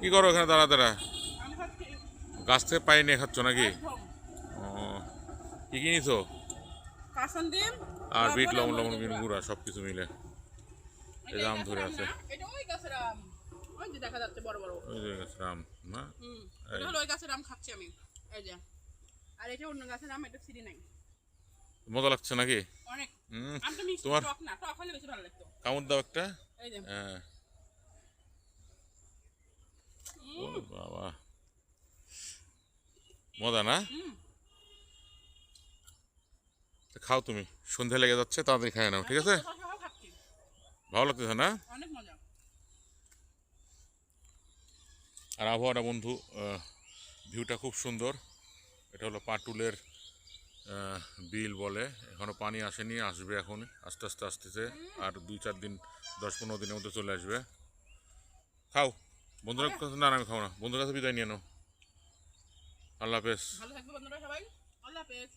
কি করো এখানে দাঁড়া দাঁড়া? আমি খাচ্ছি গাছ থেকে পাই নিয়ে খাচ্ছ নাকি? একদম ও, কি কি নিছো? কাসন ডিম আর বিট, লবণ আর লবণ, লবণ, মরিচের গুঁড়া। গুঁড়া সব কিছু মিলে এই এটা যে এই আম গাছের ধরে আম আছে। না, এটা ওই গাছের আম। ওই যে দেখা যাচ্ছে বড় বড়। ওই যে গাছের আম না? হুম, এই এটা হলো ওই গাছের আম খাচ্ছি আমি। এই যে, আর এটা অন্য গাছের আম, এটা সিঁড়ি নাই। মজা লাগছে নাকি? অনেক। হুম। আমটা মিষ্টি, তোমার টক না, টক হলে বেশি ভালো লাগতো। কামড় দাও একটা। এই যে, হ্যাঁ। ও হুম, বাবা, মজা না? হুম, তো খাও তুমি, সন্ধে লেগে যাচ্ছে, তাড়াতাড়ি খাই নাও, ঠিক একদম আছে? শসা সহ খাচ্ছি। ভালো লাগতেছে না? অনেক মজা। আর আবহাওয়াটা বন্ধু, ভিউটা খুব সুন্দর। এটা হলো পাটুলের বিল বলে, এখনো পানি আসেনি, আসবে এখন আস্তে আস্তে আসতেছে। আর 2-4 দিন, 10-15 দিনের মধ্যে চলে আসবে। খাও বন্ধুরা হবে? কাছে, না না, আমি খাও না, বন্ধুর কাছে বিদায় নিয়ে নাও। আল্লাহ হাফেজ। ভালো থাকবে বন্ধুরা সবাই। আল্লাহ হাফেজ।